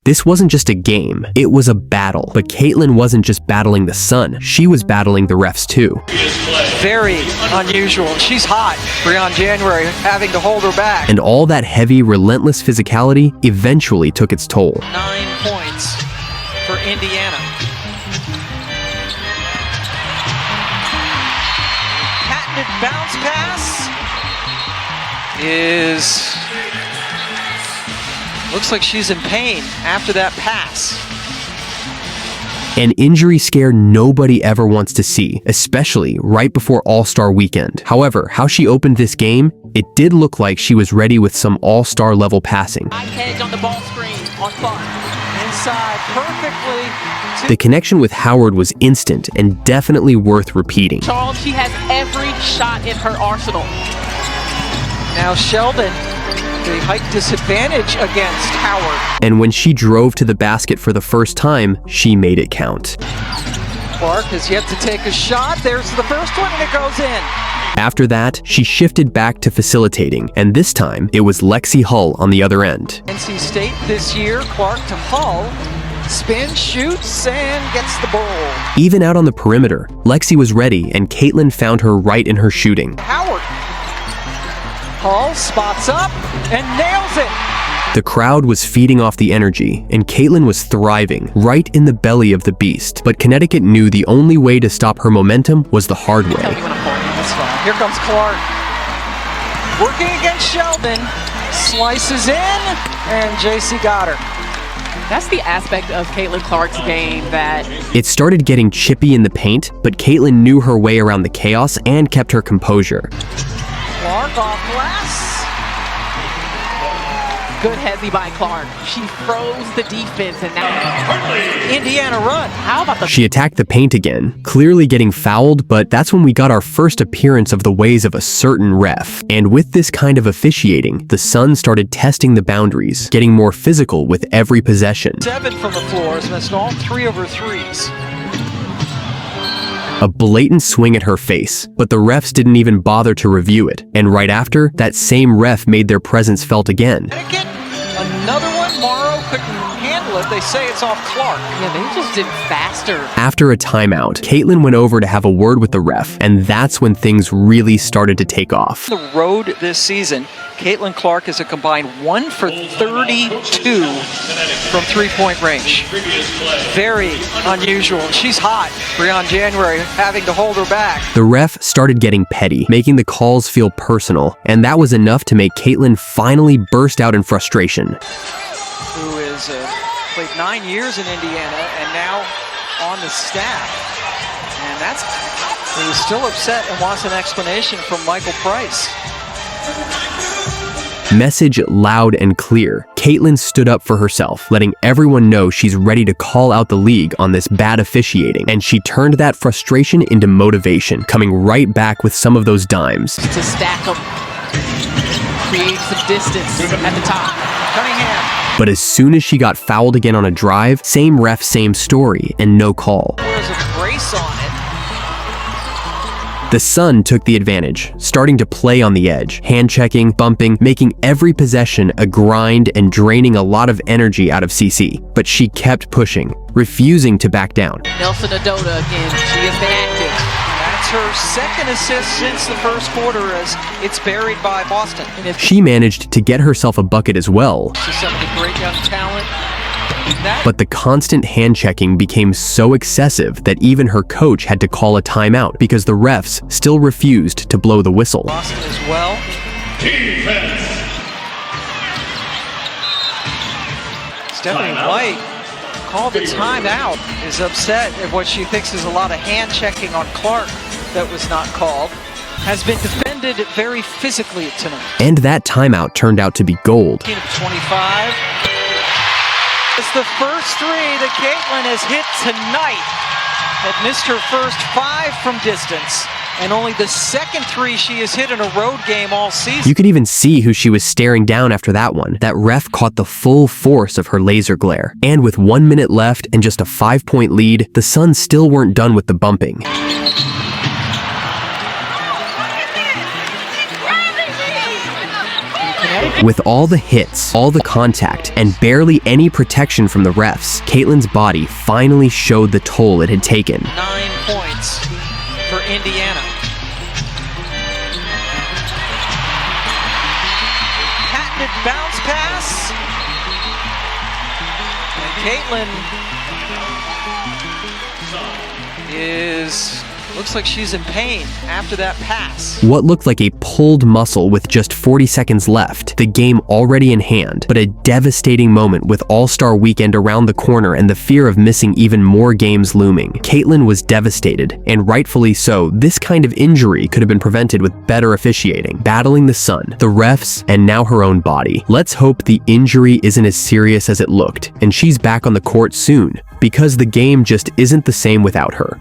This wasn't just a game, it was a battle. But Caitlyn wasn't just battling the sun, she was battling the refs too. Very unusual. She's hot. Beyond January, having to hold her back. And all that heavy, relentless physicality eventually took its toll. 9 points for Indiana. Patented bounce pass looks like she's in pain after that pass. An injury scare nobody ever wants to see, especially right before All-Star weekend. However, how she opened this game, it did look like she was ready with some All-Star level passing. Paige on the ball screen on Clark. Inside perfectly. The connection with Howard was instant and definitely worth repeating. Charles, she has every shot in her arsenal. Now Sheldon, the height disadvantage against Howard. And when she drove to the basket for the first time, she made it count. Clark has yet to take a shot. There's the first one and it goes in. After that, she shifted back to facilitating, and this time, it was Lexi Hull on the other end. NC State this year, Clark to Hull. Spin, shoots, and gets the ball. Even out on the perimeter, Lexi was ready, and Caitlyn found her right in her shooting. Howard. Hull spots up and nails it. The crowd was feeding off the energy, and Caitlyn was thriving right in the belly of the beast. But Connecticut knew the only way to stop her momentum was the hard way. Here comes Clark. Working against Sheldon. Slices in, and JC got her. That's the aspect of Caitlyn Clark's game that... It started getting chippy in the paint, but Caitlyn knew her way around the chaos and kept her composure. Clark off glass. Good heavy by Clark. She froze the defense and now Indiana run. How about the... She attacked the paint again, clearly getting fouled, but that's when we got our first appearance of the ways of a certain ref. And with this kind of officiating, the Sun started testing the boundaries, getting more physical with every possession. 7 from the floor has missed all 3 over 3s. A blatant swing at her face, but the refs didn't even bother to review it. And right after, that same ref made their presence felt again. Connecticut, another one. Morrow couldn't handle it. They say it's off Clark. Yeah, they just did faster. After a timeout, Caitlyn went over to have a word with the ref, and that's when things really started to take off. The road this season, Caitlyn Clark is a combined 1 for 32 from three-point range. Very unusual. She's hot. Beyond January, having to hold her back. The ref started getting petty, making the calls feel personal, and that was enough to make Caitlyn finally burst out in frustration. Who is played 9 years in Indiana and now on the staff. And he was still upset and wants an explanation from Michael Price. Message loud and clear. Caitlyn stood up for herself, letting everyone know she's ready to call out the league on this bad officiating, and she turned that frustration into motivation, coming right back with some of those dimes. To stack them, create some distance at the top. Cunningham. But as soon as she got fouled again on a drive, same ref, same story, and no call. There's a brace on it. The Sun took the advantage, starting to play on the edge, hand-checking, bumping, making every possession a grind and draining a lot of energy out of CC. But she kept pushing, refusing to back down. Nelson Adota again, she has been active. That's her second assist since the first quarter as it's buried by Boston. She managed to get herself a bucket as well. She's some of the great young talent. But the constant hand-checking became so excessive that even her coach had to call a timeout because the refs still refused to blow the whistle. Boston as well. Defense. Stephanie White called the timeout, is upset at what she thinks is a lot of hand-checking on Clark that was not called. Has been defended very physically tonight. And that timeout turned out to be gold. 15 of 25. It's the first 3 that Caitlyn has hit tonight. Had missed her first 5 from distance, and only the second 3 she has hit in a road game all season. You could even see who she was staring down after that one. That ref caught the full force of her laser glare. And with 1 minute left and just a 5-point lead, the Sun still weren't done with the bumping. With all the hits, all the contact, and barely any protection from the refs, Caitlyn's body finally showed the toll it had taken. 9 points for Indiana. Patented bounce pass. And Caitlyn looks like she's in pain after that pass. What looked like a pulled muscle with just 40 seconds left, the game already in hand, but a devastating moment with All-Star Weekend around the corner and the fear of missing even more games looming. Caitlyn was devastated, and rightfully so. This kind of injury could have been prevented with better officiating, battling the sun, the refs, and now her own body. Let's hope the injury isn't as serious as it looked, and she's back on the court soon, because the game just isn't the same without her.